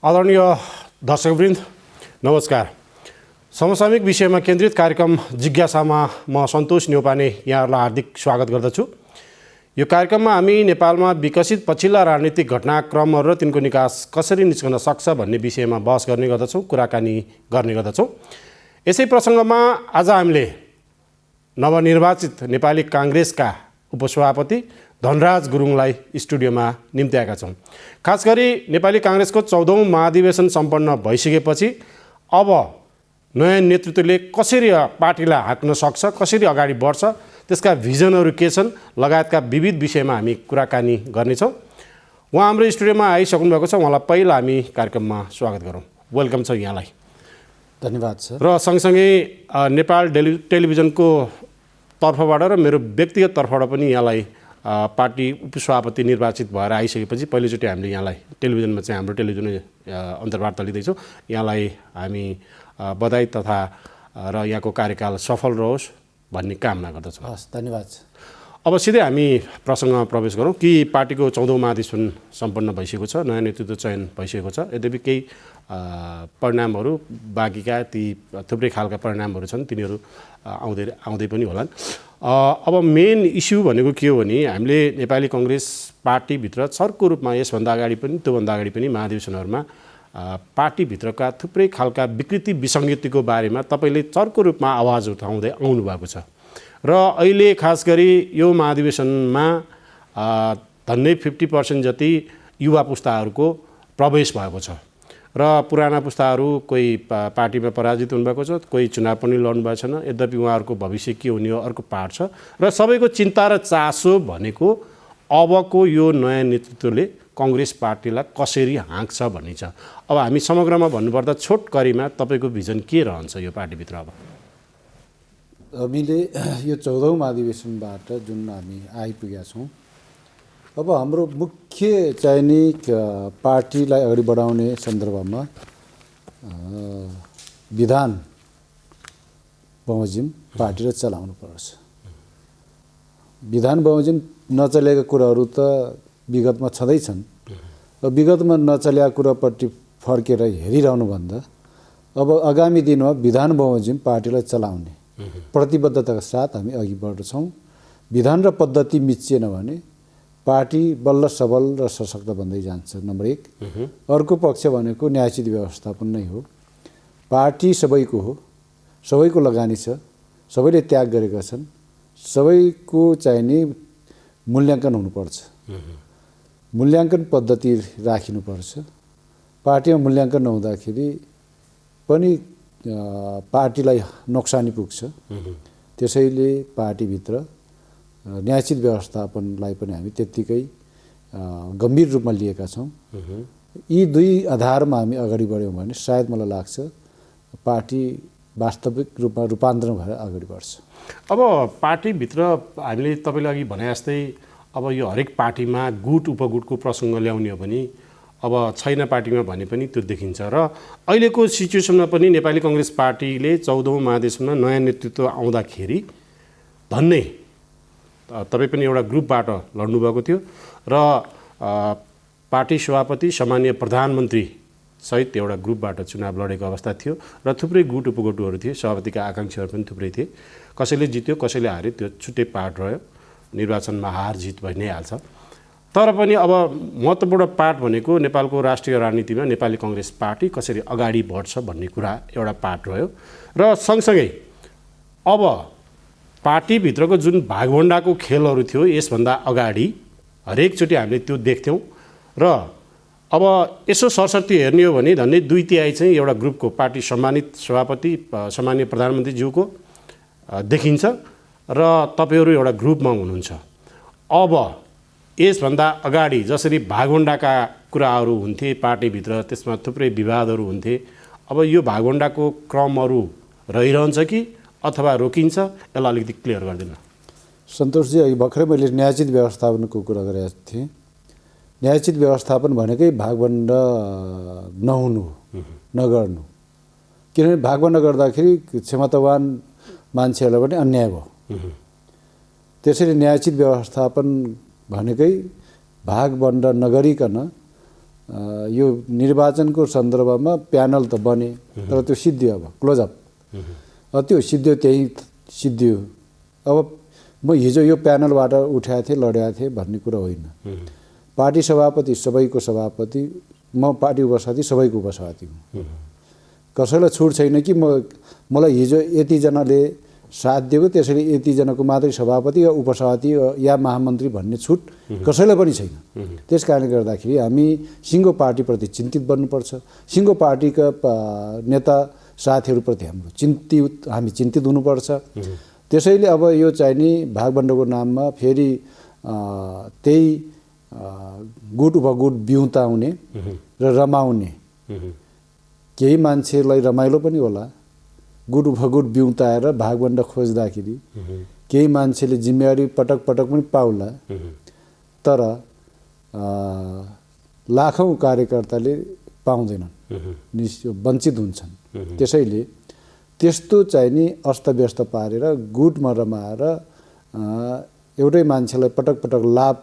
आदरणीय दर्शकवृन्द नमस्कार। समसामयिक विषयमा केन्द्रित कार्यक्रम जिज्ञासामा म सन्तोष न्यौपाने यहाँहरूलाई हार्दिक स्वागत गर्दछु। यो कार्यक्रममा हामी नेपालमा विकसित पछिल्ला राजनीतिक घटनाक्रमहरू र तिनको निकास कसरी निस्कन सक्छ भन्ने विषयमा बहस गर्ने गर्दछौँ, कुराकानी गर्ने गर्दछौँ। यसै प्रसङ्गमा आज हामीले नवनिर्वाचित नेपाली काङ्ग्रेसका उपसभापति धनराज गुरुङलाई स्टुडियोमा निम्त्याएका छौँ। खास गरी नेपाली काङ्ग्रेसको 14औं महाधिवेशन सम्पन्न भइसकेपछि अब नयाँ नेतृत्वले कसरी पार्टीलाई हाँक्न सक्छ, कसरी अगाडि बढ्छ, त्यसका भिजनहरू के छन् लगायतका विविध विषयमा हामी कुराकानी गर्नेछौँ। उहाँ हाम्रो स्टुडियोमा आइसक्नु भएको छ। उहाँलाई पहिला हामी कार्यक्रममा स्वागत गरौँ। वेलकम छ यहाँलाई। धन्यवाद सर। र सँगसँगै नेपाल टेलिभिजनको तर्फबाट र मेरो व्यक्तिगत तर्फबाट पनि यहाँलाई पार्टी उपसभापति निर्वाचित भएर आइसकेपछि पहिलोचोटि हामीले यहाँलाई टेलिभिजनमा चाहिँ हाम्रो टेलिभिजन अन्तर्वार्ता लिँदैछौँ। यहाँलाई हामी बधाई तथा र यहाँको कार्यकाल सफल रहोस् भन्ने कामना गर्दछौँ। हस्, धन्यवाद। अब सिधै हामी प्रसङ्गमा प्रवेश गरौँ कि पार्टीको 14औं महाधिवेशन सम्पन्न भइसकेको छ, नयाँ नेतृत्व चयन भइसकेको छ। यद्यपि केही परिणामहरू बाँकीका ती थुप्रै खालका परिणामहरू छन्, तिनीहरू आउँदै पनि होलान्। अब मेन इस्यु भनेको के हो भने हामीले नेपाली कङ्ग्रेस पार्टीभित्र चर्को रूपमा यसभन्दा अगाडि पनि त्योभन्दा अगाडि पनि महाधिवेशनहरूमा पार्टीभित्रका थुप्रै खालका विकृति विसङ्गतिको बारेमा तपाईँले चर्को रूपमा आवाज उठाउँदै आउनुभएको छ र अहिले खास गरी यो महाधिवेशनमा झन्डै 50% जति युवा पुस्ताहरूको प्रवेश भएको छ र पुराना पुस्ताहरू कोही पार्टीमा पराजित हुनुभएको छ, कोही चुनाव पनि लड्नु भएको छैन। यद्यपि उहाँहरूको भविष्य के हुने हो अर्को पार्ट छ र सबैको चिन्ता र चासो भनेको अबको यो नयाँ नेतृत्वले कङ्ग्रेस पार्टीलाई कसरी हाँक्छ भन्ने छ। अब हामी समग्रमा भन्नुपर्दा छोटकरीमा तपाईँको भिजन के रहन्छ यो पार्टीभित्र? अब हामीले यो 14औं महाधिवेशनबाट जुन हामी आइपुगेका छौँ, अब हाम्रो मुख्य चाहिने पार्टीलाई अगाडि बढाउने सन्दर्भमा विधान बमोजिम पार्टीलाई चलाउनु पर्छ। विधान बमोजिम नचलेका कुराहरू त विगतमा छँदैछन् र विगतमा नचलेका कुरापट्टि फर्केर हेरिरहनुभन्दा अब आगामी दिनमा विधान बमोजिम पार्टीलाई चलाउने प्रतिबद्धताका साथ हामी अघि बढ्छौँ। विधान र पद्धति मिचिएन भने पार्टी बल्ल सबल र सशक्त बन्दै जान्छ, नम्बर 1। अर्को पक्ष भनेको न्यायोचित व्यवस्थापन नै हो। पार्टी सबैको हो, सबैको लगानी छ, सबैले त्याग गरेका छन्, सबैको चाहिने मूल्याङ्कन हुनुपर्छ। मूल्याङ्कन पद्धति राखिनुपर्छ। पार्टीमा मूल्याङ्कन नहुँदाखेरि पनि पार्टीलाई नोक्सानी पुग्छ। त्यसैले पार्टीभित्र न्यायोचित व्यवस्थापनलाई पनि हामी त्यत्तिकै गम्भीर रूपमा लिएका छौँ। यी दुई आधारमा हामी अगाडि बढ्यौँ भने सायद मलाई लाग्छ पार्टी वास्तविक रूपमा रूपान्तरण भएर अगाडि बढ्छ। अब पार्टीभित्र हामीले तपाईँले अघि भने जस्तै अब यो हरेक पार्टीमा गुट उपगुटको प्रसङ्ग ल्याउने हो भने अब छैन पार्टीमा भने पनि त्यो देखिन्छ र अहिलेको सिचुएसनमा पनि नेपाली कङ्ग्रेस पार्टीले 14औं महाधिवेशनमा नयाँ नेतृत्व आउँदाखेरि धन्नै तपाईँ पनि एउटा ग्रुपबाट लड्नुभएको थियो र पार्टी सभापति सामान्य प्रधानमन्त्री सहित एउटा ग्रुपबाट चुनाव लडेको अवस्था थियो र थुप्रै गुट उपगुटहरू थिए। सभापतिका आकाङ्क्षीहरू पनि थुप्रै थिए। कसैले जित्यो, कसैले हार्यो, त्यो छुट्टै पार्ट रह्यो। निर्वाचनमा हार जित भइ नै हाल्छ। तर पनि अब महत्त्वपूर्ण पार्ट भनेको नेपालको राष्ट्रिय राजनीतिमा नेपाली कङ्ग्रेस पार्टी कसरी अगाडि बढ्छ भन्ने कुरा एउटा पार्ट रह्यो र सँगसँगै अब पार्टीभित्रको जुन भागभण्डाको खेलहरू थियो यसभन्दा अगाडि हरेकचोटि हामीले त्यो देख्थ्यौँ र अब यसो सरसर्ती हेर्ने हो भने झन्डै 2/3 चाहिँ एउटा ग्रुपको पार्टी सम्मानित सभापति सामान्य प्रधानमन्त्रीज्यूको देखिन्छ र तपाईँहरू एउटा ग्रुपमा हुनुहुन्छ। अब यसभन्दा अगाडि जसरी भागभण्डाका कुराहरू हुन्थे पार्टीभित्र, त्यसमा थुप्रै विवादहरू हुन्थे, अब यो भागभण्डाको क्रमहरू रहिरहन्छ कि अथवा रोकिन्छ? यसलाई अलिकति क्लियर गरिदिनु। सन्तोषजी, अघि भर्खरै मैले न्यायोचित व्यवस्थापनको कुरा गरेको थिएँ। न्यायोचित व्यवस्थापन भनेकै भागभण्ड नहुनु, नगर्नु। किनभने भागभण्ड गर्दाखेरि क्षमतावान मान्छेहरूलाई पनि अन्याय भयो। त्यसैले न्यायोचित व्यवस्थापन भनेकै भागभण्ड नगरिकन यो निर्वाचनको सन्दर्भमा प्यानल त बने तर त्यो सिद्धियो अब क्लोजअप त्यो सिद्धियो त्यही सिद्धियो। अब म हिजो यो प्यानलबाट उठाएको थिएँ लडेको थिएँ भन्ने कुरा होइन। पार्टी सभापति सबैको सभापति, म पार्टी उपसभापति सबैको उपसभापति हुँ। कसैलाई छुट छैन कि मलाई हिजो यतिजनाले साथ दिएको त्यसैले यतिजनाको मात्रै सभापति या उपसभापति या महामन्त्री भन्ने छुट कसैलाई पनि छैन। त्यस कारणले गर्दाखेरि हामी सिङ्गो पार्टीप्रति चिन्तित बन्नुपर्छ। सिङ्गो पार्टीका नेता साथीहरूप्रति हामी चिन्तित हुनुपर्छ। त्यसैले अब यो चाहिँ नि भागबण्डाको नाममा फेरि त्यही गुट उपगुट बिउताउने र रमाउने, केही मान्छेलाई रमाइलो पनि होला गुट उपगुट बिउताएर भागबण्डा खोज्दाखेरि, केही मान्छेले जिम्मेवारी पटक पटक पनि पाउला, तर लाखौँ कार्यकर्ताले पाउँदैनन्, वञ्चित हुन्छन्। त्यसैले त्यस्तो चाहिँ नि अस्तव्यस्त पारेर गुटमा रमाएर एउटै मान्छेलाई पटक पटक लाभ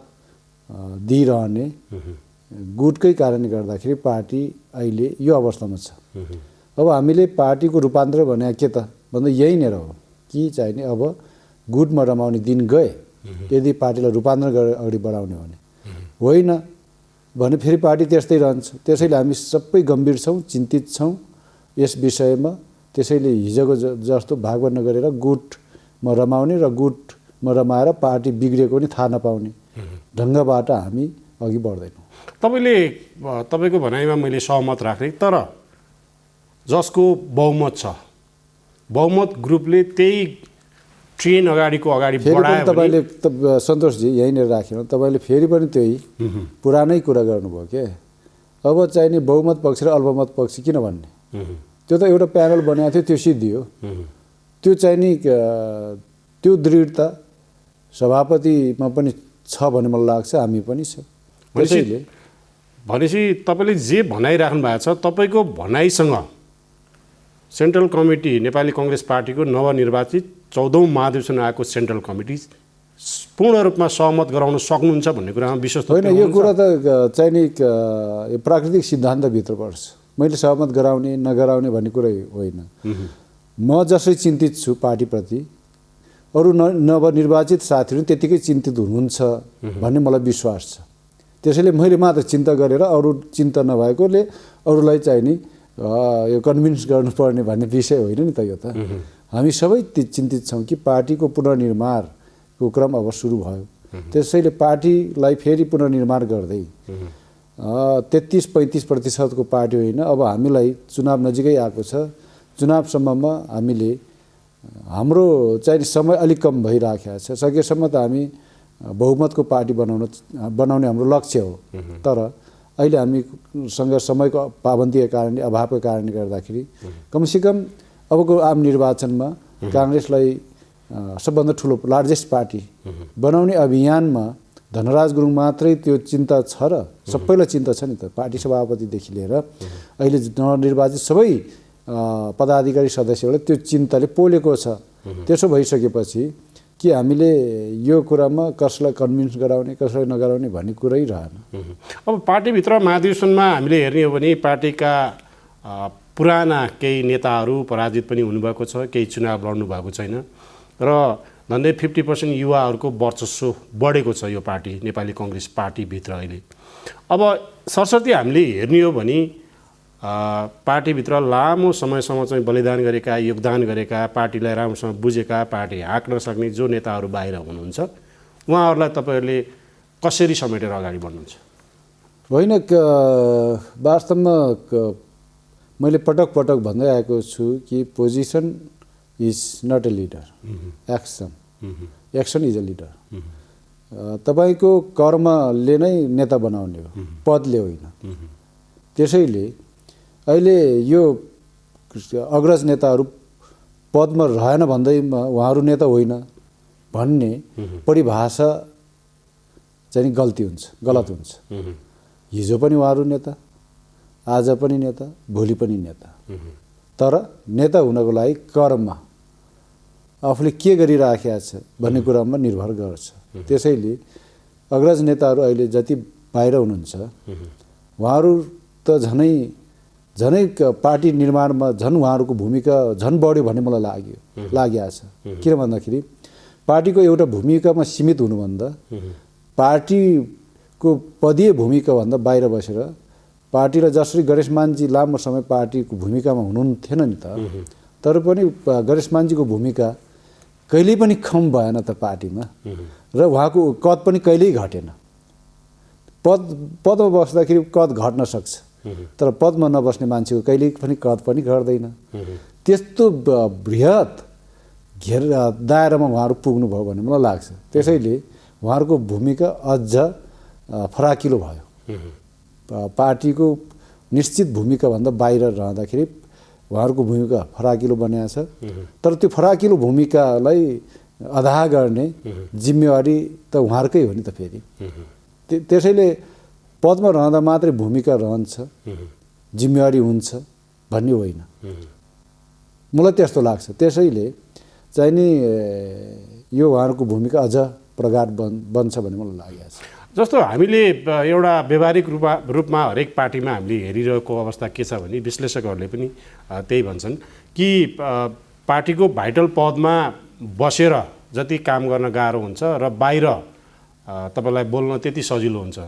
दिइरहने गुटकै कारणले गर्दाखेरि पार्टी अहिले यो अवस्थामा छ। अब हामीले पार्टीको रूपान्तरण भने के त भन्दा यहीँनिर हो कि चाहिँ नि अब गुटमा रमाउने दिन गए यदि पार्टीलाई रूपान्तरण गरेर अगाडि बढाउने भने होइन भने फेरि पार्टी त्यस्तै रहन्छ। त्यसैले हामी सबै गम्भीर छौँ, चिन्तित छौँ यस विषयमा। त्यसैले हिजोको जस्तो भागबण्डा गरेर गुटमा रमाउने र गुटमा रमाएर पार्टी बिग्रेको पनि थाहा नपाउने ढङ्गबाट हामी अघि बढ्दैनौँ। तपाईँको भनाइमा मैले सहमत राखेँ, तर जसको बहुमत छ, बहुमत ग्रुपले त्यही ट्रेन अगाडि बढायो। तपाईँले सन्तोषजी यहीँनिर राखेर तपाईँले फेरि पनि त्यही पुरानै कुरा गर्नुभयो के। अब चाहिँ नि बहुमत पक्ष र अल्पमत पक्ष किन भन्ने, त्यो त एउटा प्यानल बनाएको थियो, त्यो सिद्धियो। त्यो चाहिँ नि त्यो दृढता सभापतिमा पनि छ भन्ने मलाई लाग्छ, हामी पनि छ। भनेपछि तपाईँले जे भनाइराख्नु भएको छ, तपाईँको भनाइसँग सेन्ट्रल कमिटी नेपाली कङ्ग्रेस पार्टीको नवनिर्वाचित 14औं महाधिवेशन आएको सेन्ट्रल कमिटी पूर्ण रूपमा सहमत गराउन सक्नुहुन्छ भन्ने कुरामा विश्वास होइन। यो कुरा त चाहिँ नि प्राकृतिक सिद्धान्तभित्र पर्छ। मैले सहमत गराउने नगराउने भन्ने कुरा होइन। म जसरी चिन्तित छु पार्टीप्रति, अरू नवनिर्वाचित साथीहरू त्यतिकै चिन्तित हुनुहुन्छ भन्ने मलाई विश्वास छ। त्यसैले मैले मात्र चिन्ता गरेर अरू चिन्ता नभएकोले अरूलाई चाहिँ नि यो कन्भिन्स गर्नुपर्ने भन्ने विषय होइन नि त। यो त हामी सबै चिन्तित छौँ कि पार्टीको पुनर्निर्माणको क्रम अब सुरु भयो। त्यसैले पार्टीलाई फेरि पुनर्निर्माण गर्दै 33-35% पार्टी होइन, अब हामीलाई चुनाव नजिकै आएको छ। चुनावसम्ममा हामीले हाम्रो चाहिँ समय अलिक कम भइराखेको छ। सकेसम्म त हामी बहुमतको पार्टी बनाउने हाम्रो लक्ष्य हो। तर अहिले हामीसँग समयको पाबन्दीको कारणले, अभावको कारणले गर्दाखेरि कमसेकम अबको आम निर्वाचनमा काङ्ग्रेसलाई सबभन्दा ठुलो लार्जेस्ट पार्टी बनाउने अभियानमा धनराज गुरुङ मात्रै त्यो चिन्ता छ र सबैलाई चिन्ता छ नि त। पार्टी सभापतिदेखि लिएर अहिले नवनिर्वाचित सबै पदाधिकारी सदस्यहरूलाई त्यो चिन्ताले पोलेको छ। त्यसो भइसकेपछि कि हामीले यो कुरामा कसलाई कन्भिन्स गराउने कसलाई नगराउने भन्ने कुरै रहेन। अब पार्टीभित्र महाधिवेशनमा हामीले हेर्ने हो भने पार्टीका पुराना केही नेताहरू पराजित पनि हुनुभएको छ, केही चुनाव लड्नु भएको छैन र झन्डै 50% युवाहरूको वर्चस्व बढेको छ यो पार्टी नेपाली कङ्ग्रेस पार्टीभित्र अहिले। अब सरस्वती हामीले हेर्ने हो भने पार्टीभित्र लामो समयसम्म चाहिँ बलिदान गरेका, योगदान गरेका, पार्टीलाई राम्रोसँग बुझेका, पार्टी हाँक्न सक्ने जो नेताहरू बाहिर हुनुहुन्छ, उहाँहरूलाई तपाईँहरूले कसरी समेटेर अगाडि बढ्नुहुन्छ? होइन, वास्तवमा मैले पटक पटक भन्दै आएको छु कि position is not a leader, action is a leader. तपाईँको कर्मले नै नेता बनाउने हो, पदले होइन। त्यसैले अहिले यो अग्रज नेताहरू पदमा रहेन भन्दैमा उहाँहरू नेता होइन भन्ने परिभाषा चाहिँ गल्ती हुन्छ, गलत हुन्छ। हिजो पनि उहाँहरू नेता, आज पनि नेता, भोलि पनि नेता। तर नेता हुनको लागि कर्म आफूले के गरिराखेका छ भन्ने कुरामा निर्भर गर्छ। त्यसैले अग्रज नेताहरू अहिले जति बाहिर हुनुहुन्छ उहाँहरू त झनै पार्टी निर्माणमा झन् उहाँहरूको भूमिका झन् बढ्यो भन्ने मलाई लागिएको छ। किन भन्दाखेरि पार्टीको एउटा भूमिकामा सीमित हुनुभन्दा पार्टीको पदीय भूमिकाभन्दा बाहिर बसेर पार्टीलाई जसरी गणेशमानजी लामो समय पार्टीको भूमिकामा हुनुहुन्थेन नि त, तर पनि गणेशमानजीको भूमिका कहिल्यै पनि कम भएन त पार्टीमा, र उहाँको कद पनि कहिल्यै घटेन। पदमा बस्दाखेरि कद घट्न सक्छ, तर पदमा नबस्ने मान्छेको कहिल्यै पनि कद पनि घट्दैन। त्यस्तो बृहत दायरामा उहाँहरू पुग्नुभयो भन्ने मलाई लाग्छ। त्यसैले उहाँहरूको भूमिका अझ फराकिलो भयो। पार्टीको निश्चित भूमिकाभन्दा बाहिर रहँदाखेरि उहाँहरूको भूमिका फराकिलो बनिएको छ। तर त्यो फराकिलो भूमिकालाई अदा गर्ने जिम्मेवारी त उहाँहरूकै हो नि त फेरि। त्यसैले पदमा रहँदा मात्रै भूमिका रहन्छ, जिम्मेवारी हुन्छ भन्ने होइन, मलाई त्यस्तो लाग्छ। त्यसैले चाहिँ नि यो उहाँहरूको भूमिका अझ प्रगाढ बन्छ भन्ने मलाई लागेको छ। जस्तो हामीले एउटा व्यवहारिक रूपमा हरेक पार्टीमा हामीले हेरिरहेको अवस्था के छ भने विश्लेषकहरूले पनि त्यही भन्छन् कि पार्टीको भाइटल पदमा बसेर जति काम गर्न गाह्रो हुन्छ र बाहिर तपाईँलाई बोल्न त्यति सजिलो हुन्छ।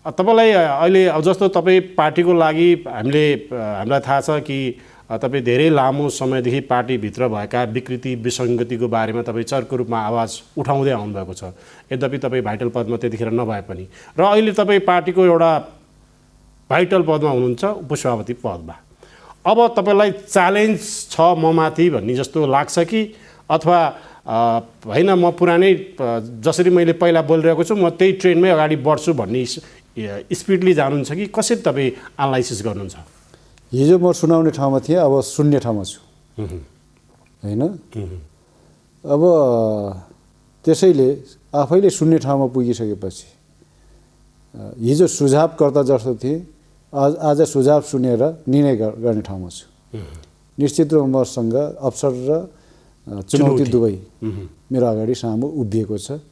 तपाईँलाई अहिले जस्तो तपाईँ पार्टीको लागि हामीलाई थाहा छ कि तपाईँ धेरै लामो समयदेखि पार्टीभित्र भएका विकृति विसङ्गतिको बारेमा तपाईँ चर्को रूपमा आवाज उठाउँदै आउनुभएको छ। यद्यपि तपाईँ भाइटल पदमा त्यतिखेर नभए पनि, र अहिले तपाईँ पार्टीको एउटा भाइटल पदमा हुनुहुन्छ, उपसभापति पदमा। अब तपाईँलाई च्यालेन्ज छ ममाथि भन्ने जस्तो लाग्छ कि अथवा होइन म पुरानै जसरी मैले पहिला बोलिरहेको छु म त्यही ट्रेनमै अगाडि बढ्छु भन्ने स्पिडली जानुहुन्छ कि कसरी तपाईँ एनालाइसिस गर्नुहुन्छ? हिजो म सुनाउने ठाउँमा थिएँ, अब सुन्ने ठाउँमा छु होइन। अब त्यसैले आफैले सुन्ने ठाउँमा पुगिसकेपछि हिजो सुझावकर्ता जस्तो थिएँ, आज सुझाव सुनेर निर्णय गर्ने ठाउँमा छु। निश्चित रूपमा मसँग अवसर र चुनौती दुवै मेरो अगाडि सामु उभिएको छ।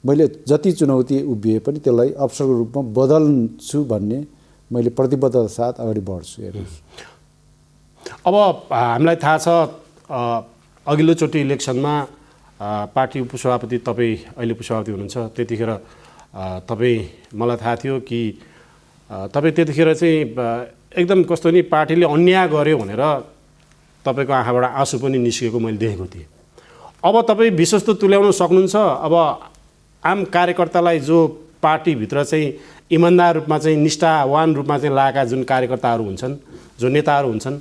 मैले जति चुनौती उभिए पनि त्यसलाई अवसरको रूपमा बदल्छु भन्ने मैले प्रतिबद्धताका साथ अगाडि बढ्छु। हेर्नुहोस्, अब हामीलाई थाहा छ अघिल्लोचोटि इलेक्सनमा पार्टी उपसभापति तपाईँ अहिले उपसभापति हुनुहुन्छ, त्यतिखेर तपाईँ मलाई थाहा थियो कि तपाईँ त्यतिखेर चाहिँ एकदम कस्तो नि पार्टीले अन्याय गर्यो भनेर तपाईँको आँखाबाट आँसु पनि निस्केको मैले देखेको थिएँ। अब तपाईँ विश्वस्त तुल्याउन सक्नुहुन्छ? अब आम कार्यकर्तालाई जो पार्टीभित्र चाहिँ इमान्दार रूपमा चाहिँ निष्ठावान रूपमा चाहिँ लागेका जुन कार्यकर्ताहरू हुन्छन्, जो नेताहरू हुन्छन्,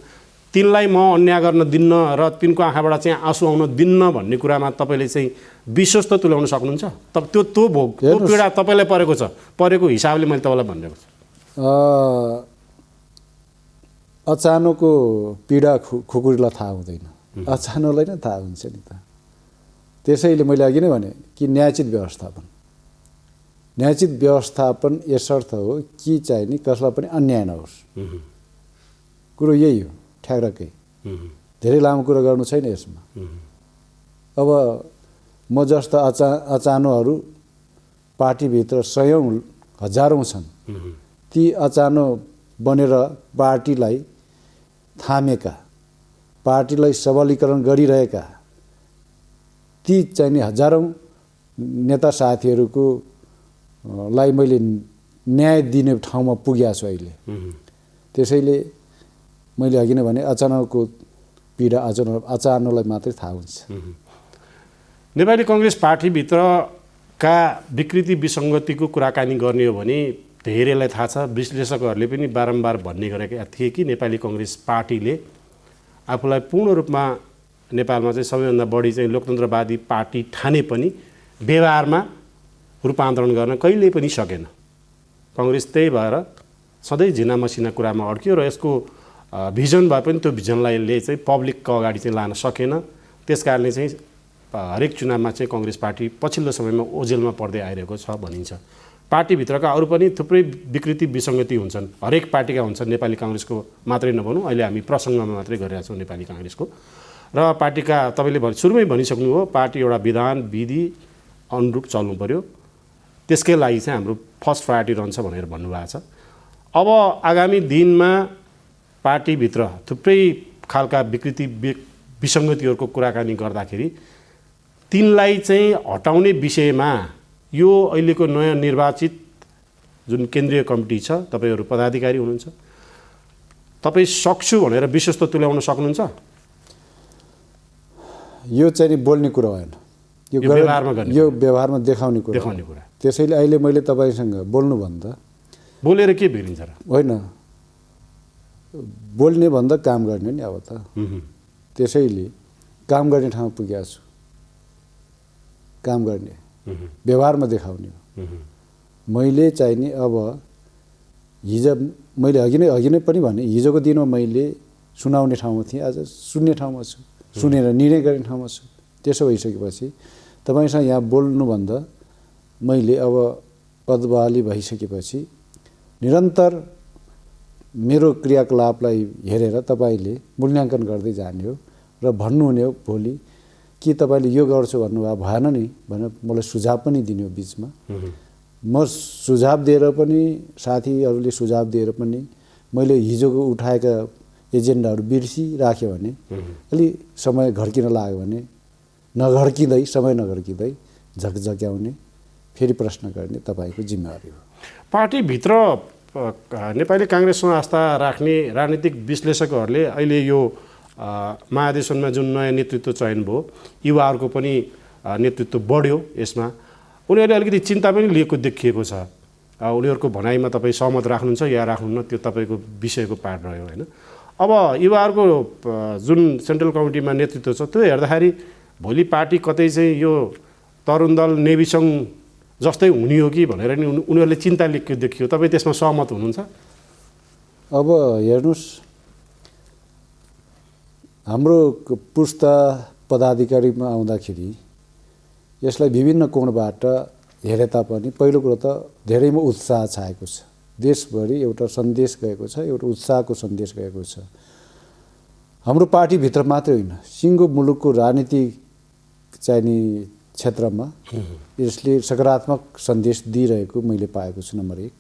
तिनलाई म अन्याय गर्न दिन्न र तिनको आँखाबाट चाहिँ आँसु आउन दिन्न भन्ने कुरामा तपाईँले चाहिँ विश्वस्त तुल्याउन सक्नुहुन्छ? त्यो भोग त्यो पीडा तपाईँलाई परेको हिसाबले मैले तपाईँलाई भनिरहेको छु। अचानोको पीडा खुकुरीलाई थाहा हुँदैन, अचानोलाई नै थाहा हुन्छ नि त। त्यसैले मैले अघि नै भने कि न्यायोचित व्यवस्थापन यसर्थ हो कि चाहिँ नि कसलाई पनि अन्याय नहोस्। कुरो यही हो ठ्याक्कै। धेरै लामो कुरा गर्नु छैन यसमा। अब म जस्ता अचानोहरू पार्टीभित्र सयौँ हजारौँ छन्। ती अचानो बनेर पार्टीलाई थामेका, पार्टीलाई सबलीकरण गरिरहेका ती चाहिँ नि हजारौँ नेता साथीहरूको लाई मैले न्याय दिने ठाउँमा पुगेको छु अहिले। त्यसैले मैले अघि नै भने अचानकको पीडा अचानोलाई मात्रै थाहा हुन्छ। नेपाली कङ्ग्रेस पार्टीभित्रका विकृति विसङ्गतिको कुराकानी गर्ने हो भने धेरैलाई थाहा छ, विश्लेषकहरूले पनि बारम्बार भन्ने गरेका थिए कि नेपाली कङ्ग्रेस पार्टीले आफूलाई पूर्ण रूपमा नेपालमा चाहिँ सबैभन्दा बढी चाहिँ लोकतन्त्रवादी पार्टी ठाने पनि व्यवहारमा रूपान्तरण गर्न कहिल्यै पनि सकेन। कङ्ग्रेस त्यही भएर सधैँ झिना मसिना कुरामा अड्क्यो र यसको भिजन भए पनि त्यो भिजनलाई चाहिँ पब्लिकको अगाडि चाहिँ लान सकेन। त्यस कारणले चाहिँ हरेक चुनावमा चाहिँ कङ्ग्रेस पार्टी पछिल्लो समयमा ओझेलमा पर्दै आइरहेको छ भनिन्छ। पार्टीभित्रका अरू पनि थुप्रै विकृति विसङ्गति हुन्छन्, हरेक पार्टीका हुन्छन्, नेपाली काङ्ग्रेसको मात्रै नभनौँ, अहिले हामी प्रसङ्गमा मात्रै गरिरहेका छौँ नेपाली काङ्ग्रेसको। र पार्टीका तपाईँले सुरुमै भनिसक्नु हो, पार्टी एउटा विधान विधि अनुरूप चल्नु पर्यो, त्यसकै लागि चाहिँ हाम्रो फर्स्ट प्रायोरिटी रहन्छ भनेर भन्नुभएको छ। अब आगामी दिनमा पार्टीभित्र थुप्रै खालका विकृति विसङ्गतिहरूको कुराकानी गर्दाखेरि तिनलाई चाहिँ हटाउने विषयमा यो अहिलेको नयाँ निर्वाचित जुन केन्द्रीय कमिटी छ, तपाईँहरू पदाधिकारी हुनुहुन्छ, तपाईँ सक्छु भनेर विश्वस्त तुल्याउन सक्नुहुन्छ? यो चाहिँ नि बोल्ने कुरा होइन, यो व्यवहारमा गर्ने, यो व्यवहारमा देखाउने कुरा। त्यसैले अहिले मैले तपाईँसँग बोल्नुभन्दा बोलेर के बिग्रिन्छ र? होइन, बोल्ने भन्दा काम गर्ने नि अब त। त्यसैले काम गर्ने ठाउँमा पुगेको छु, काम गर्ने, व्यवहारमा देखाउने हो। मैले चाहिने अब हिजो मैले अघि नै पनि भने, हिजोको दिनमा मैले सुनाउने ठाउँमा थिएँ, आज सुन्ने ठाउँमा छु, सुनेर निर्णय गर्ने ठाउँमा छु। त्यसो भइसकेपछि तपाईँसँग यहाँ बोल्नुभन्दा मैले अब पदबहाली भइसकेपछि निरन्तर मेरो क्रियाकलापलाई हेरेर तपाईँले मूल्याङ्कन गर्दै जाने हो र भन्नुहुने हो भोलि कि तपाईँले यो गर्छु भन्नुभयो भएन नि भनेर मलाई सुझाव पनि दिने हो बिचमा। म सुझाव दिएर पनि, साथीहरूले सुझाव दिएर पनि मैले हिजोको उठाएका एजेन्डाहरू बिर्सिराख्यो भने, अलि समय घर्किन लाग्यो भने नघर्किँदै, समय नघर्किँदै झकझक्याउने, फेरि प्रश्न गर्ने तपाईँको जिम्मेवारी हो। पार्टीभित्र नेपाली काङ्ग्रेसमा आस्था राख्ने राजनीतिक विश्लेषकहरूले अहिले यो महाधिवेशनमा जुन नयाँ नेतृत्व चयन भयो, युवाहरूको पनि नेतृत्व बढ्यो, यसमा उनीहरूले अलिकति चिन्ता पनि लिएको देखिएको छ। उनीहरूको भनाइमा तपाईँ सहमत राख्नुहुन्छ या राख्नुहुन्न त्यो तपाईँको विषयको पार्ट रह्यो होइन। अब युवाहरूको जुन सेन्ट्रल कमिटीमा नेतृत्व छ त्यो हेर्दाखेरि भोलि पार्टी कतै चाहिँ यो तरुण दल नेभी सङ्घ जस्तै हुने हो कि भनेर नि उनीहरूले चिन्ता लिएको देखियो। तपाईँ त्यसमा सहमत हुनुहुन्छ? अब हेर्नुहोस्, हाम्रो पुस्ता पदाधिकारीमा आउँदाखेरि यसलाई विभिन्न कोणबाट हेरे तापनि पहिलो कुरो त धेरैमा उत्साह छाएको छ। देशभरि एउटा सन्देश गएको छ, एउटा उत्साहको सन्देश गएको छ। हाम्रो पार्टीभित्र मात्रै होइन, सिङ्गो मुलुकको राजनीति चाहिने क्षेत्रमा यसले सकारात्मक सन्देश दिइरहेको मैले पाएको छु, नम्बर 1।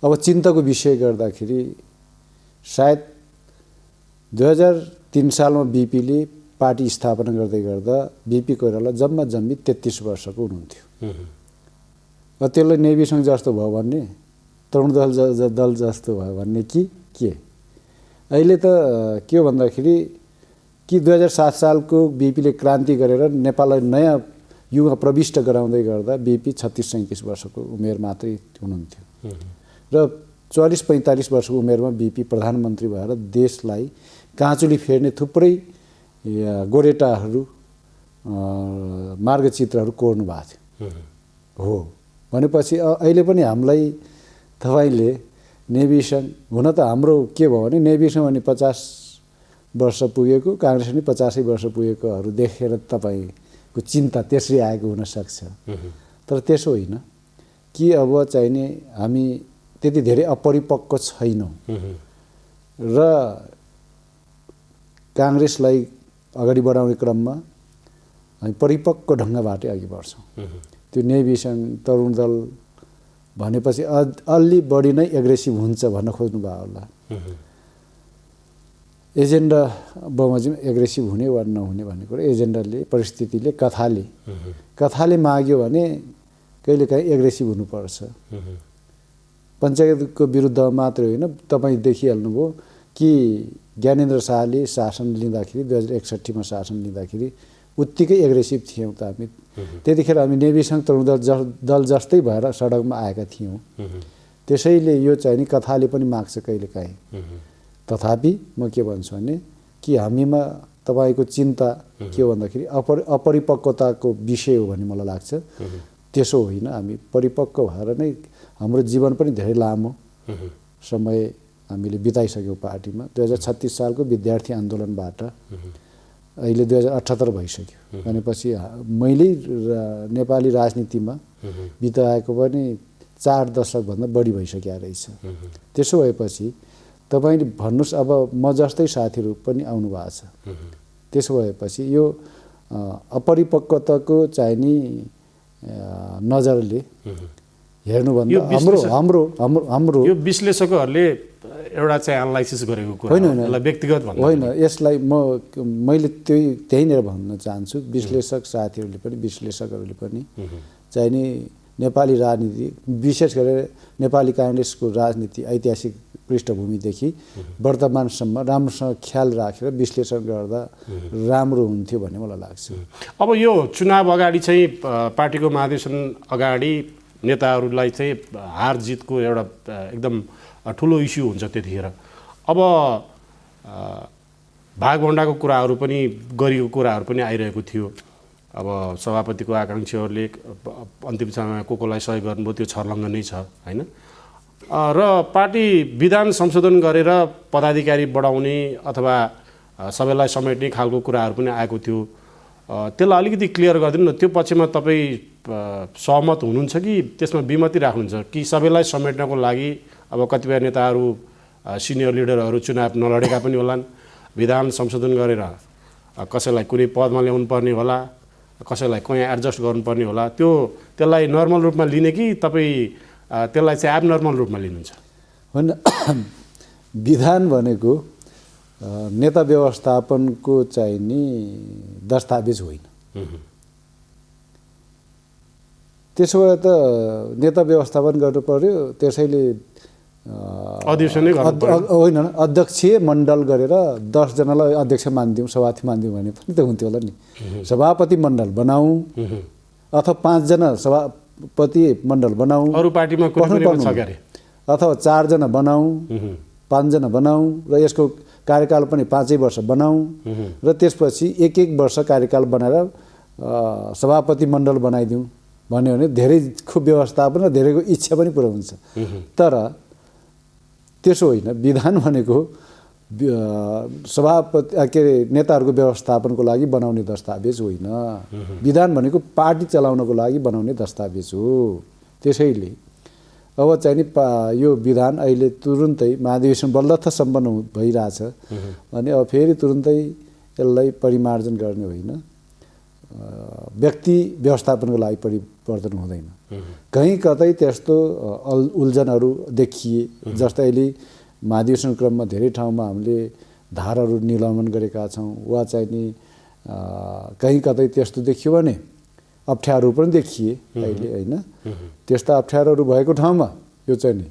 अब चिन्ताको विषय गर्दाखेरि सायद 2003 सालमा बिपीले पार्टी स्थापना गर्दै गर्दा बिपी कोइराला जम्मी 33 वर्षको हुनुहुन्थ्यो। त्यसलाई नेभी सङ्घ जस्तो भयो भन्ने, तरुण दल जस्तो भयो भन्ने कि के? अहिले त के हो भन्दाखेरि कि 2007 सालको बिपीले क्रान्ति गरेर नेपाललाई नयाँ युगमा प्रविष्ट गराउँदै गर्दा बिपी 36-37 वर्षको उमेर मात्रै हुनुहुन्थ्यो र 44-45 वर्षको उमेरमा बिपी प्रधानमन्त्री भएर देशलाई काँचुली फेर्ने थुप्रै गोरेटाहरू, मार्गचित्रहरू कोर्नु भएको थियो। हो भनेपछि अहिले पनि हामीलाई तपाईँले नेभी सङ्घ हुन त हाम्रो के भयो भने नेभी सङ्घ भने 50 वर्ष पुगेको, काङ्ग्रेस पनि 50 वर्ष पुगेकोहरू देखेर तपाईँको चिन्ता त्यसरी आएको हुनसक्छ। तर त्यसो होइन कि अब चाहिने हामी त्यति धेरै अपरिपक्व छैनौँ र काङ्ग्रेसलाई अगाडि बढाउने क्रममा हामी परिपक्व ढङ्गबाटै अघि बढ्छौँ। त्यो नेभी सङ्घ, तरुण दल भनेपछि अलि बढी नै एग्रेसिभ हुन्छ भन्न खोज्नु भयो होला। एजेन्डा बमोजिम एग्रेसिभ हुने वा नहुने भन्ने कुरा एजेन्डाले, परिस्थितिले, कथाले माग्यो भने कहिलेकाहीँ एग्रेसिभ हुनुपर्छ। पञ्चायतको विरुद्धमा मात्रै होइन, तपाईँ देखिहाल्नुभयो कि ज्ञानेन्द्र शाहले शासन लिँदाखेरि 2061 शासन लिँदाखेरि उत्तिकै एग्रेसिभ थियौँ त हामी। त्यतिखेर हामी नेभी सङ्घ, तरुण दल जस्तै भएर सडकमा आएका थियौँ। त्यसैले यो चाहिँ नि कथाले पनि माग्छ कहिलेकाहीँ। तथापि म के भन्छु भने कि हामीमा तपाईँको चिन्ता के हो भन्दाखेरि अपरिपक्वताको विषय हो भन्ने मलाई लाग्छ। त्यसो होइन, हामी परिपक्व भएर नै हाम्रो जीवन पनि धेरै लामो समय हामीले बिताइसक्यौँ पार्टीमा। 2036 सालको विद्यार्थी आन्दोलनबाट अहिले 2078 भइसक्यो भनेपछि मैले नेपाली राजनीतिमा बिताएको पनि 4 दशकभन्दा बढी भइसकेको रहेछ। त्यसो भएपछि तपाईँले भन्नुहोस्, अब म जस्तै साथीहरू पनि आउनु भएको छ। त्यसो भएपछि यो अपरिपक्वताको चाहिने नजरले हेर्नुभन्दा हाम्रो यो विश्लेषकहरूले एउटा चाहिँ एनालाइसिस गरेको कुरा होइन, हो। यसलाई व्यक्तिगत भन्नु होइन, यसलाई मैले त्यहीँनिर भन्न चाहन्छु। विश्लेषक साथीहरूले पनि विश्लेषकहरूले पनि चाहिँ नि नेपाली राजनीति विशेष गरेर नेपाली काङ्ग्रेसको राजनीति ऐतिहासिक पृष्ठभूमिदेखि वर्तमानसम्म राम्रोसँग ख्याल राखेर विश्लेषण गर्दा राम्रो हुन्थ्यो भन्ने मलाई लाग्छ। अब यो चुनाव अगाडि चाहिँ पार्टीको महाधिवेशन अगाडि नेताहरूलाई चाहिँ हार जितको एउटा एकदम ठुलो इस्यु हुन्छ त्यतिखेर। अब भागभण्डाको कुराहरू पनि गरिएको कुराहरू पनि आइरहेको थियो। अब सभापतिको आकाङ्क्षीहरूले अन्तिम समयमा कोलाई सहयोग गर्नुभयो, त्यो छर्लङ्ग नै छ होइन। र पार्टी विधान संशोधन गरेर पदाधिकारी बढाउने अथवा सबैलाई समेट्ने खालको कुराहरू पनि आएको थियो। त्यसलाई अलिकति क्लियर गरिदिनु न, त्यो पक्षमा तपाईँ सहमत हुनुहुन्छ कि त्यसमा विमति राख्नुहुन्छ कि सबैलाई समेट्नको लागि अब कतिपय नेताहरू सिनियर लिडरहरू चुनाव नलडेका पनि होलान्, विधान संशोधन गरेर कसैलाई कुनै पदमा ल्याउनु पर्ने होला, कसैलाई कहीँ एडजस्ट गर्नुपर्ने होला, त्यसलाई नर्मल रूपमा लिने कि तपाईँ त्यसलाई चाहिँ एबनर्मल रूपमा लिनुहुन्छ? होइन, विधान भनेको नेता व्यवस्थापनको चाहिँ नि दस्तावेज होइन। त्यसो भए त नेता व्यवस्थापन गर्नु पर्यो, त्यसैले अधिवेशनै होइन, अध्यक्षीय मण्डल गरेर 10 जनालाई अध्यक्ष मानिदिउँ, सभापति मानिदिउँ भने पनि त हुन्थ्यो होला नि। सभापति मण्डल बनाऊ अथवा 5 जना सभापति मण्डल बनाऊ, अरू पार्टीमा अथवा 4 जना बनाऊ, 5 जना बनाऊ र यसको कार्यकाल पनि 5 वर्ष बनाऊ र त्यसपछि 1 वर्ष कार्यकाल बनाएर सभापति मण्डल बनाइदिउँ भन्यो भने धेरैको व्यवस्थापन र धेरैको इच्छा पनि पुरा हुन्छ। तर त्यसो होइन। विधान भनेको सभापति के अरे नेताहरूको व्यवस्थापनको लागि बनाउने दस्तावेज होइन। विधान भनेको पार्टी चलाउनको लागि बनाउने दस्तावेज हो। त्यसैले अब चाहिँ नि यो विधान अहिले तुरुन्तै महाधिवेशन बल्लथ सम्पन्न भइरहेछ अनि अब फेरि तुरुन्तै यसलाई परिमार्जन गर्ने होइन, व्यक्ति व्यवस्थापनको लागि परिवर्तन हुँदैन। कहीँ कतै त्यस्तो उल्झनहरू देखिए, जस्तै अहिले महाधिवेशन क्रममा धेरै ठाउँमा हामीले धाराहरू निलम्बन गरेका छौँ वा चाहिँ नि कहीँ कतै त्यस्तो देखियो भने अप्ठ्यारोहरू पनि देखिए अहिले होइन। त्यस्ता अप्ठ्यारोहरू भएको ठाउँमा यो चाहिँ नि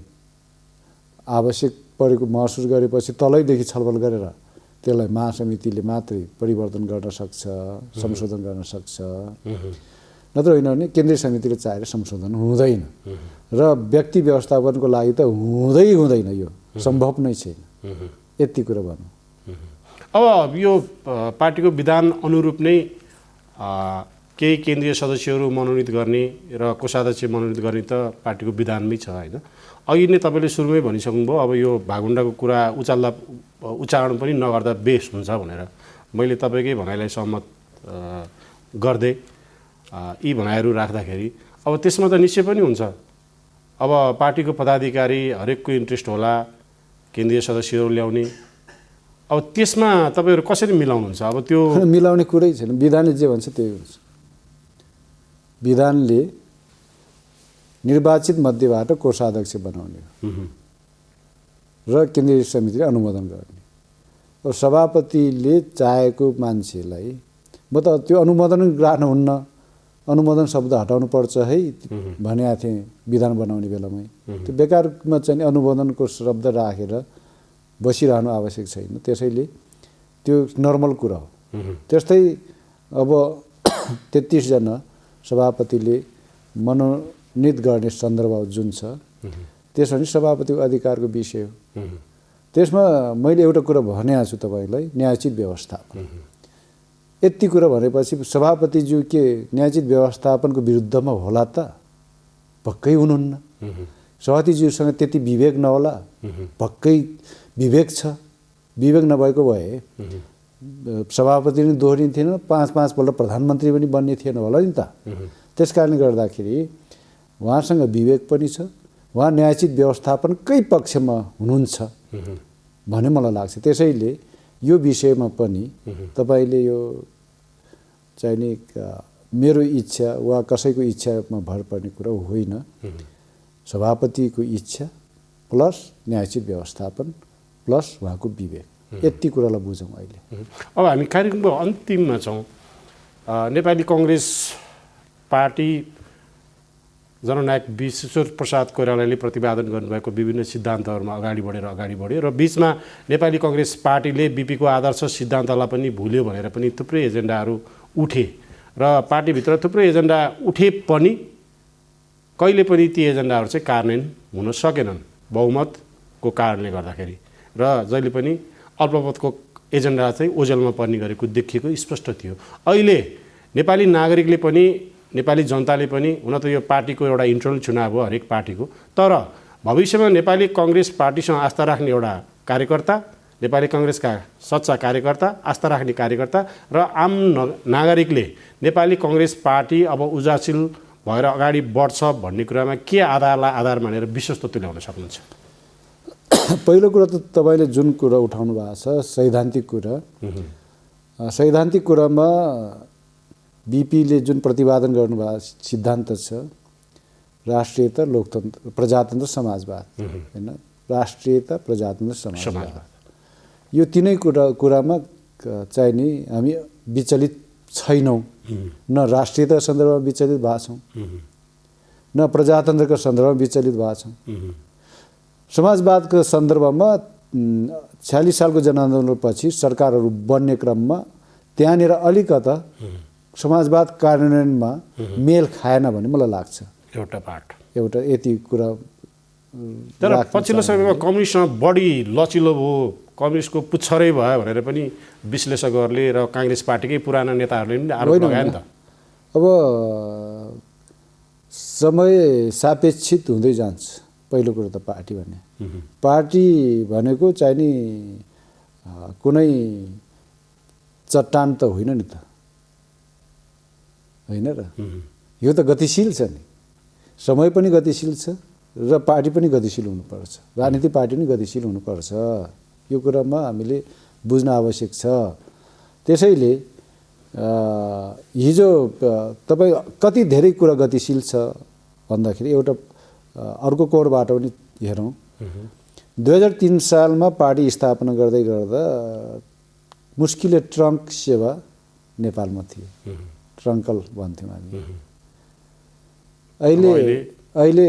आवश्यक परेको महसुस गरेपछि तलैदेखि छलफल गरेर त्यसलाई महासमितिले मात्रै परिवर्तन गर्न सक्छ, संशोधन गर्न सक्छ। नत्र होइन भने केन्द्रीय समितिले चाहेर संशोधन हुँदैन र व्यक्ति व्यवस्थापनको लागि त हुँदैन, यो सम्भव नै छैन। यति कुरा भनौँ। अब यो पार्टीको विधान अनुरूप नै केही केन्द्रीय सदस्यहरू मनोनित गर्ने र कोषाध्यक्ष मनोनित गर्ने त पार्टीको विधानमै छ होइन। अघि नै तपाईँले सुरुमै भनिसक्नुभयो अब यो भागभण्डाको कुरा उच्चारण पनि नगर्दा बेस हुन्छ भनेर। मैले तपाईँकै भनाइलाई सहमत गर्दै यी भनाइहरू राख्दाखेरि अब त्यसमा त निश्चय पनि हुन्छ। अब पार्टीको पदाधिकारी हरेकको इन्ट्रेस्ट होला, केन्द्रीय सदस्यहरू ल्याउने, अब त्यसमा तपाईँहरू कसरी मिलाउनुहुन्छ? अब त्यो मिलाउने कुरै छैन। विधानले जे भन्छ त्यही हुन्छ। विधानले निर्वाचित मध्येबाट कोषाध्यक्ष बनाउने र केन्द्रीय समितिले अनुमोदन गर्ने। अब सभापतिले चाहेको मान्छेलाई म त त्यो अनुमोदन राख्नुहुन्न, अनुमोदन शब्द हटाउनु पर्छ है भनेको थिएँ विधान बनाउने बेलामै। त्यो बेकारमा चाहिँ अनुमोदनको शब्द राखेर बसिरहनु आवश्यक छैन। त्यसैले त्यो नर्मल कुरा हो। त्यस्तै अब 33 जना सभापतिले मनोनित गर्ने सन्दर्भ जुन छ त्यसमा नि सभापतिको अधिकारको विषय हो। त्यसमा मैले एउटा कुरा भनेको छु तपाईँलाई, न्यायोचित व्यवस्थापन। यति कुरा भनेपछि सभापतिज्यू के न्यायोचित व्यवस्थापनको विरुद्धमा होला त? पक्कै हुनुहुन्न। सभापतिज्यूसँग त्यति विवेक नहोला, पक्कै विवेक छ। विवेक नभएको भए सभापति पनि दोहोरिन्थेन, 5 पल्ट प्रधानमन्त्री पनि बन्ने थिएन होला नि त। त्यस कारणले गर्दाखेरि उहाँसँग विवेक पनि छ, उहाँ न्यायोचित व्यवस्थापनकै पक्षमा हुनुहुन्छ भन्ने मलाई लाग्छ। त्यसैले यो विषयमा पनि तपाईँले यो चाहिँ नि मेरो इच्छा वा कसैको इच्छामा भर पर्ने कुरा होइन। सभापतिको इच्छा प्लस न्यायोचित व्यवस्थापन प्लस उहाँको विवेक, यति कुरालाई बुझौँ अहिले। अब हामी कार्यक्रमको अन्तिममा छौँ। नेपाली कङ्ग्रेस पार्टी जननायक विश्वेश्वर प्रसाद कोइरालाले प्रतिपादन गर्नुभएको विभिन्न सिद्धान्तहरूमा अगाडि बढ्यो र बिचमा नेपाली कङ्ग्रेस पार्टीले बिपीको आदर्श सिद्धान्तलाई पनि भुल्यो भनेर पनि थुप्रै एजेन्डाहरू उठे र पार्टीभित्र थुप्रै एजेन्डा उठे पनि कहिले पनि ती एजेन्डाहरू चाहिँ कार्यान्वयन हुन सकेनन् बहुमतको कारणले गर्दाखेरि, र जहिले पनि अल्पमतको एजेन्डा चाहिँ ओझेलमा पर्ने गरेको देखिएको स्पष्ट थियो। अहिले नेपाली नागरिकले पनि नेपाली जनताले पनि, हुन त यो पार्टीको एउटा इन्टरनल चुनाव हो हरेक पार्टीको, तर भविष्यमा नेपाली कङ्ग्रेस पार्टीसँग आस्था राख्ने एउटा कार्यकर्ता, नेपाली कङ्ग्रेसका सच्चा कार्यकर्ता, आस्था राख्ने कार्यकर्ता र आम नागरिकले नेपाली कङ्ग्रेस पार्टी अब उजासिल भएर अगाडि बढ्छ भन्ने कुरामा के आधारलाई आधार मानेर विश्वस्त तुल्याउन सक्नुहुन्छ? पहिलो कुरा त तपाईँले जुन कुरा उठाउनु भएको छ सैद्धान्तिक कुरा, सैद्धान्तिक कुरामा बिपीले जुन प्रतिपादन गर्नुभएको सिद्धान्त छ राष्ट्रियता, लोकतन्त्र, प्रजातन्त्र, समाजवाद, होइन, राष्ट्रियता, प्रजातन्त्र, समाजवाद, यो तिनै कुरामा चाहिँ नि हामी विचलित छैनौँ। न राष्ट्रियताको सन्दर्भमा विचलित भएको छौँ, न प्रजातन्त्रको सन्दर्भमा विचलित भएको छौँ। समाजवादको सन्दर्भमा 46 सालको जनआन्दोलनपछि सरकारहरू बन्ने क्रममा त्यहाँनिर अलिकता समाजवाद कार्यान्वयनमा मेल खाएन भन्ने मलाई लाग्छ। एउटा यति कुरा। तर पछिल्लो समयमा कम्युनिस्टमा बढी लचिलो भयो, कम्युनिस्टको पुच्छरै भयो भनेर पनि विश्लेषकहरूले र काङ्ग्रेस पार्टीकै पुराना नेताहरूले पनि आरोप लगाए नि त। अब समय सापेक्षित हुँदै जान्छ। पहिलो कुरो त पार्टी भन्ने, पार्टी भनेको चाहिँ नि कुनै चट्टान त होइन नि त, होइन र? यो त गतिशील छ नि, समय पनि गतिशील छ र पार्टी पनि गतिशील हुनुपर्छ, राजनीतिक पार्टी पनि गतिशील हुनुपर्छ। यो कुरामा हामीले बुझ्न आवश्यक छ। त्यसैले हिजो तपाईँ कति धेरै कुरा गतिशील छ भन्दाखेरि एउटा अर्को कोणबाट पनि हेरौँ। 2003 सालमा पार्टी स्थापना गर्दै गर्दा मुस्किलले ट्रङ्क सेवा नेपालमा थियो, ट्रङ्कल भन्थ्यौँ हामी। अहिले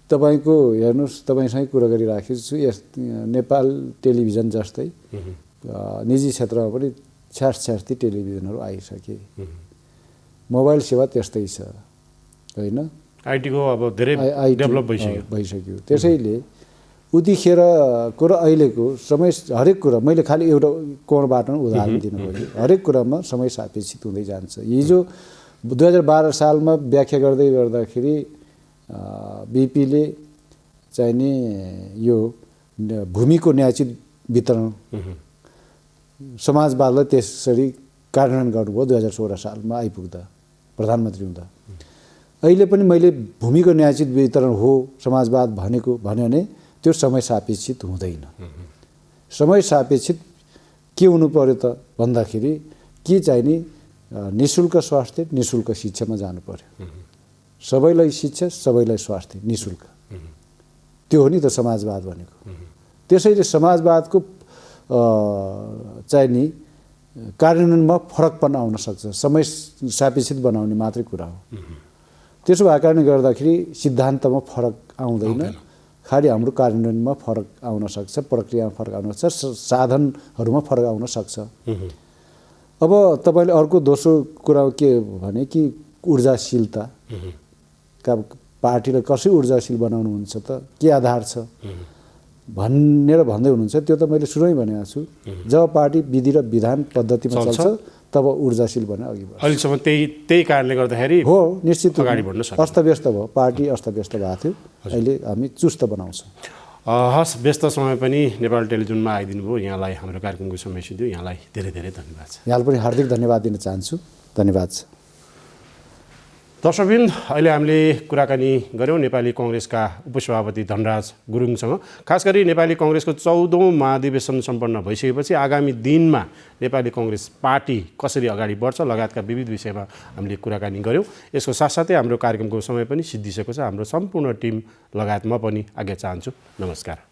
तपाईँको हेर्नुहोस्, तपाईँसँगै कुरा गरिराखेको छु, यस नेपाल टेलिभिजन जस्तै निजी क्षेत्रमा पनि छ्याटी टेलिभिजनहरू आइसके, मोबाइल सेवा त्यस्तै छ, होइन? आइटीको अब धेरै डेभलप भइसक्यो। त्यसैले उतिखेरको र अहिलेको समय हरेक कुरा, मैले खालि एउटा कोणबाट उदाहरण दिनु खोजेँ, हरेक कुरामा समय सापेक्षित हुँदै जान्छ। हिजो 2012 सालमा व्याख्या गर्दै गर्दाखेरि बिपीले चाहिँ नि यो भूमिको न्यायोचित वितरण समाजवादलाई त्यसरी कार्यान्वयन गर्नुभयो 2016 सालमा आइपुग्दा, प्रधानमन्त्री हुँदा। अहिले पनि मैले भूमिको न्यायोचित वितरण हो समाजवाद भन्यो भने त्यो समय सापेक्षित हुँदैन। समय सापेक्षित के हुनु पर्यो त भन्दाखेरि के चाहिँ नि निःशुल्क स्वास्थ्य, निःशुल्क शिक्षामा जानु पर्यो। सबैलाई शिक्षा, सबैलाई स्वास्थ्य, निःशुल्क, त्यो हो नि त समाजवाद भनेको। त्यसैले समाजवादको चाहिँ नि कार्यान्वयनमा फरकपन आउन सक्छ, समय सापेक्षित बनाउने मात्रै कुरा हो। त्यसो भएको कारणले गर्दाखेरि सिद्धान्तमा फरक आउँदैन, खालि हाम्रो कार्यान्वयनमा फरक आउन सक्छ, प्रक्रियामा फरक आउन सक्छ, साधनहरूमा फरक आउन सक्छ। अब तपाईँले अर्को दोस्रो कुरा के भने कि ऊर्जाशीलता, पार्टीलाई कसरी ऊर्जाशील बनाउनुहुन्छ त, के आधार छ भनेर भन्दै हुनुहुन्छ। त्यो त मैले सुरुमै भनेको छु, जब पार्टी विधि र विधान पद्धतिमा चल्छ तब ऊर्जाशील बनेर अघि बढ्छ। अहिलेसम्म त्यही कारणले गर्दाखेरि हो, निश्चित अगाडि बढ्न सक्छ। अस्तव्यस्त भयो, पार्टी अस्तव्यस्त भएको थियो, अहिले हामी चुस्त बनाउँछौँ। हस्, व्यस्त समय पनि नेपाल टेलिभिजनमा आइदिनु भयो, यहाँलाई हाम्रो कार्यक्रमको समय सिद्धियो, यहाँलाई धेरै धेरै धन्यवाद छ। यहाँलाई पनि हार्दिक धन्यवाद दिन चाहन्छु। धन्यवाद छ। दर्शकबिन अहिले हामीले कुराकानी गऱ्यौँ नेपाली कङ्ग्रेसका उपसभापति धनराज गुरुङसँग। खास गरी नेपाली कङ्ग्रेसको 14औं महाधिवेशन सम्पन्न भइसकेपछि आगामी दिनमा नेपाली कङ्ग्रेस पार्टी कसरी अगाडि बढ्छ लगायतका विविध विषयमा हामीले कुराकानी गऱ्यौँ। यसको साथसाथै हाम्रो कार्यक्रमको समय पनि सिद्धिसकेको छ। हाम्रो सम्पूर्ण टिम लगायत म पनि आज्ञा चाहन्छु। नमस्कार।